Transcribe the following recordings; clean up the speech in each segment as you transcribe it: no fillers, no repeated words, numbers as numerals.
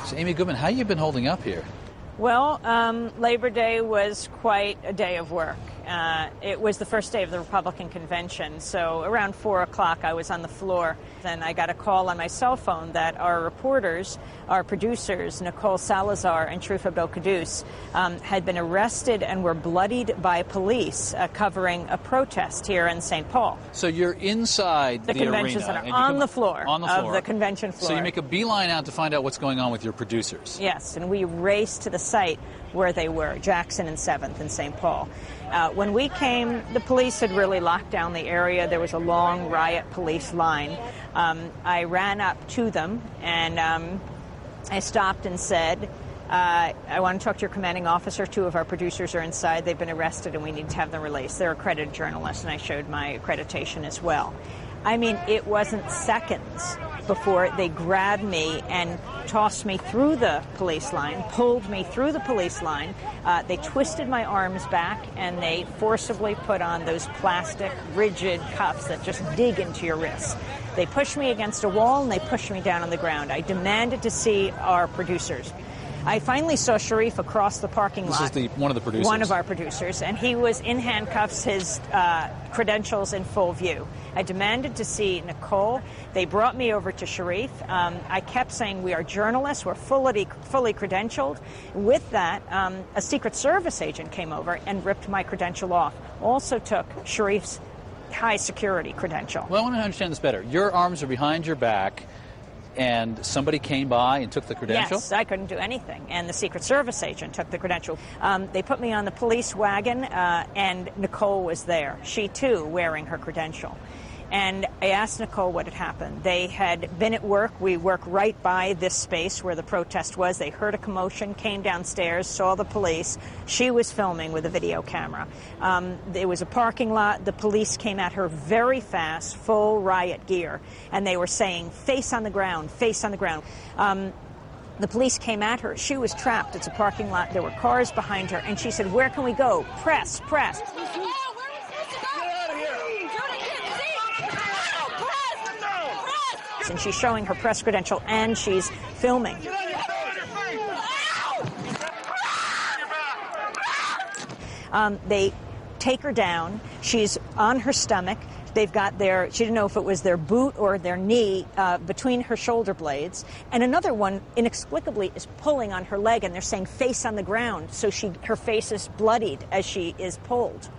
So, Amy Goodman, how you been holding up here? Well, Labor Day was quite a day of work. It was the first day of the Republican convention, so around 4 o'clock I was on the floor. Then I got a call on my cell phone that our reporters, our producers, Nicole Salazar and Trufa Belkadous, had been arrested and were bloodied by police covering a protest here in St. Paul. So you're inside the convention arena, center, on the floor of the convention floor. So you make a beeline out to find out what's going on with your producers. Yes, and we raced to the site where they were, Jackson and 7th in St. Paul. When we came, the police had really locked down the area. There was a long riot police line. I ran up to them, and I stopped and said, I want to talk to your commanding officer. 2 of our producers are inside. They've been arrested, and we need to have them released. They're accredited journalists, and I showed my accreditation as well. I mean, it wasn't seconds before they grabbed me and tossed me through the police line, pulled me through the police line. They twisted my arms back, and they forcibly put on those plastic, rigid cuffs that just dig into your wrists. They pushed me against a wall, and they pushed me down on the ground. I demanded to see our producers. I finally saw Sharif across the parking lot. This is one of the producers. One of our producers, and he was in handcuffs, his credentials in full view. I demanded to see Nicole. They brought me over to Sharif. I kept saying, we are journalists, we're fully credentialed. With that, a Secret Service agent came over and ripped my credential off. Also took Sharif's high security credential. Well, I want to understand this better. Your arms are behind your back, and somebody came by and took the credential? Yes, I couldn't do anything, and the Secret Service agent took the credential. They put me on the police wagon, and Nicole was there, she too wearing her credential. And I asked Nicole what had happened. They had been at work. We work right by this space where the protest was. They heard a commotion, came downstairs, saw the police. She was filming with a video camera. There was a parking lot. The police came at her very fast, full riot gear, and they were saying, face on the ground, face on the ground. The police came at her. She was trapped. It's a parking lot. There were cars behind her, and she said, where can we go? Press, press. And she's showing her press credential, and she's filming. They take her down. She's on her stomach. They've got she didn't know if it was their boot or their knee between her shoulder blades. And another one, inexplicably, is pulling on her leg, and they're saying face on the ground. So her face is bloodied as she is pulled.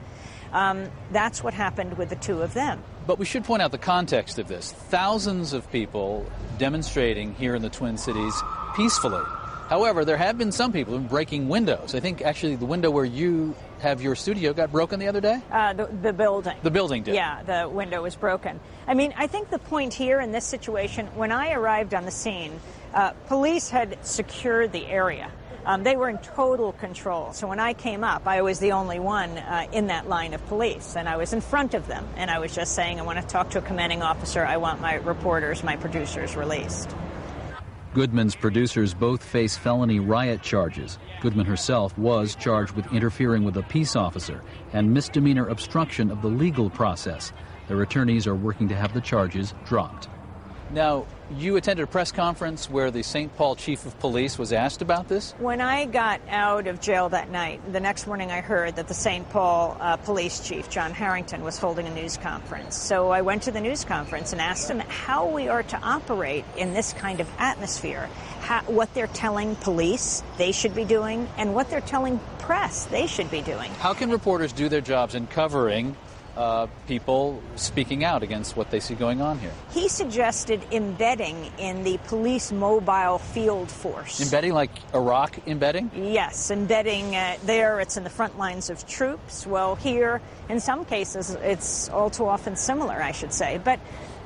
That's what happened with the 2 of them. But we should point out the context of this. Thousands of people demonstrating here in the Twin Cities peacefully. However, there have been some people who have been breaking windows. I think actually the window where you have your studio got broken the other day? The building. The building did? Yeah, the window was broken. I mean, I think the point here in this situation, when I arrived on the scene, police had secured the area. They were in total control. So when I came up, I was the only one in that line of police, and I was in front of them. And I was just saying, I want to talk to a commanding officer. I want my reporters, my producers released. Goodman's producers both face felony riot charges. Goodman herself was charged with interfering with a peace officer and misdemeanor obstruction of the legal process. Their attorneys are working to have the charges dropped. Now, you attended a press conference where the St. Paul chief of police was asked about this? When I got out of jail that night, the next morning I heard that the St. Paul police chief, John Harrington, was holding a news conference. So I went to the news conference and asked him how we are to operate in this kind of atmosphere, what they're telling police they should be doing, and what they're telling press they should be doing. How can reporters do their jobs in covering people speaking out against what they see going on here? He suggested embedding in the police mobile field force. Embedding, like Iraq embedding? Yes, embedding there. It's in the front lines of troops. Well, here, in some cases, it's all too often similar, I should say. But,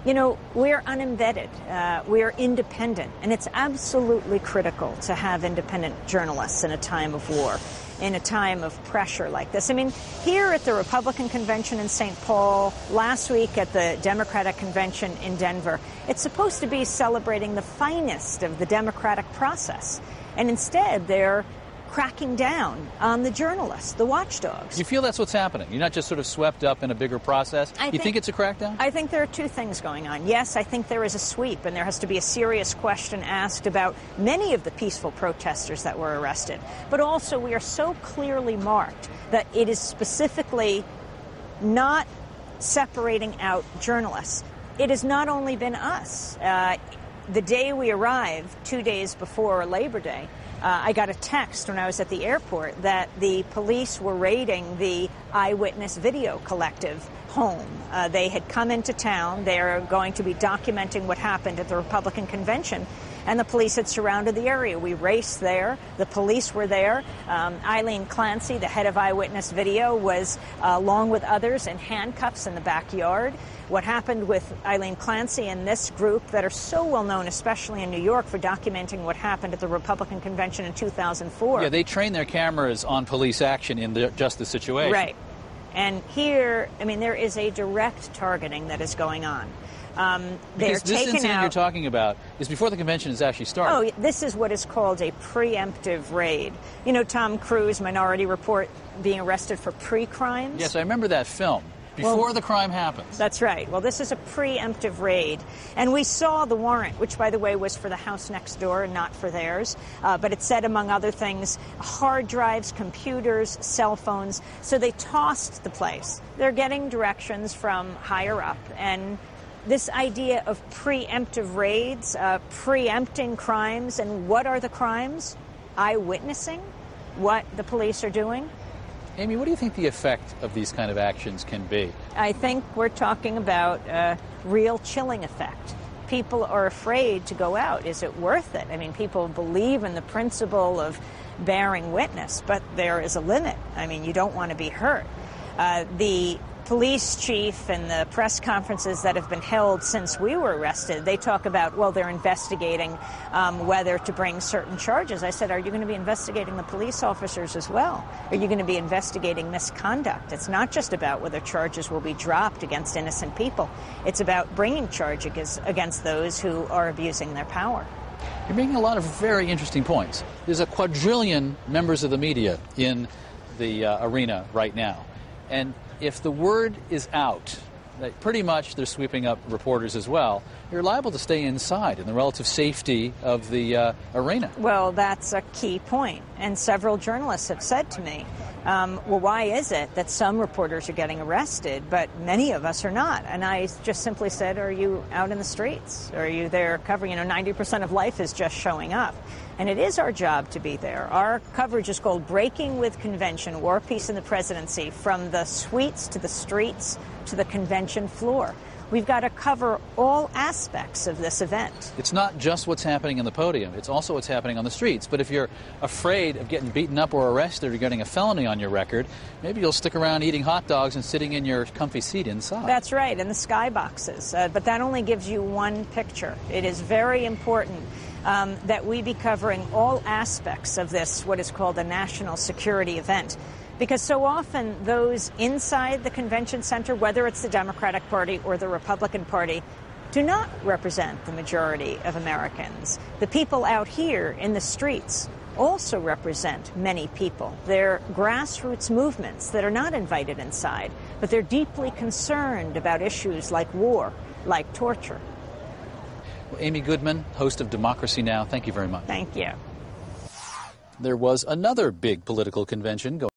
you know, we're unembedded. We're independent. And it's absolutely critical to have independent journalists in a time of war, in a time of pressure like this. I mean, here at the Republican convention in St. Paul, last week at the Democratic convention in Denver, it's supposed to be celebrating the finest of the democratic process. And instead, they're cracking down on the journalists, the watchdogs. You feel that's what's happening? You're not just sort of swept up in a bigger process? You think it's a crackdown? I think there are two things going on. Yes, I think there is a sweep, and there has to be a serious question asked about many of the peaceful protesters that were arrested. But also, we are so clearly marked that it is specifically not separating out journalists. It has not only been us. The day we arrived, 2 days before Labor Day, I got a text when I was at the airport that the police were raiding the Eyewitness Video Collective home. They had come into town. They're going to be documenting what happened at the Republican convention, and the police had surrounded the area. We raced there. The police were there. Eileen Clancy, the head of Eyewitness Video, was, along with others, in handcuffs in the backyard. What happened with Eileen Clancy and this group that are so well known, especially in New York, for documenting what happened at the Republican convention in 2004. Yeah, they train their cameras on police action in just the situation. Right. And here, I mean, there is a direct targeting that is going on. Because this incident you're talking about is before the convention has actually started. Oh, this is what is called a preemptive raid. You know, Tom Cruise, Minority Report, being arrested for pre-crimes? Yes, I remember that film. Before the crime happens. That's right. Well, this is a preemptive raid. And we saw the warrant, which, by the way, was for the house next door and not for theirs. But it said, among other things, hard drives, computers, cell phones. So they tossed the place. They're getting directions from higher up. And this idea of preemptive raids, preempting crimes. And what are the crimes? Eyewitnessing what the police are doing. Amy, what do you think the effect of these kind of actions can be? I think we're talking about a real chilling effect. People are afraid to go out. Is it worth it? I mean, people believe in the principle of bearing witness, but there is a limit. I mean, you don't want to be hurt. The police chief and the press conferences that have been held since we were arrested, they talk about, well, they're investigating whether to bring certain charges. I said, are you going to be investigating the police officers as well? Are you going to be investigating misconduct? It's not just about whether charges will be dropped against innocent people. It's about bringing charges against those who are abusing their power. You're making a lot of very interesting points. There's a quadrillion members of the media in the arena right now. And if the word is out that pretty much they're sweeping up reporters as well, you're liable to stay inside in the relative safety of the arena. Well, that's a key point. And several journalists have said to me, well, why is it that some reporters are getting arrested, but many of us are not? And I just simply said, are you out in the streets? Are you there covering? 90% of life is just showing up. And it is our job to be there. Our coverage is called Breaking with Convention, War, Peace, and the Presidency, from the suites to the streets to the convention floor. We've got to cover all aspects of this event. It's not just what's happening in the podium. It's also what's happening on the streets. But if you're afraid of getting beaten up or arrested or getting a felony on your record, maybe you'll stick around eating hot dogs and sitting in your comfy seat inside. That's right, in the skyboxes. But that only gives you one picture. It is very important that we be covering all aspects of this, what is called a national security event. Because so often those inside the convention center, whether it's the Democratic Party or the Republican Party, do not represent the majority of Americans. The people out here in the streets also represent many people. They're grassroots movements that are not invited inside, but they're deeply concerned about issues like war, like torture. Well, Amy Goodman, host of Democracy Now!, thank you very much. Thank you. There was another big political convention going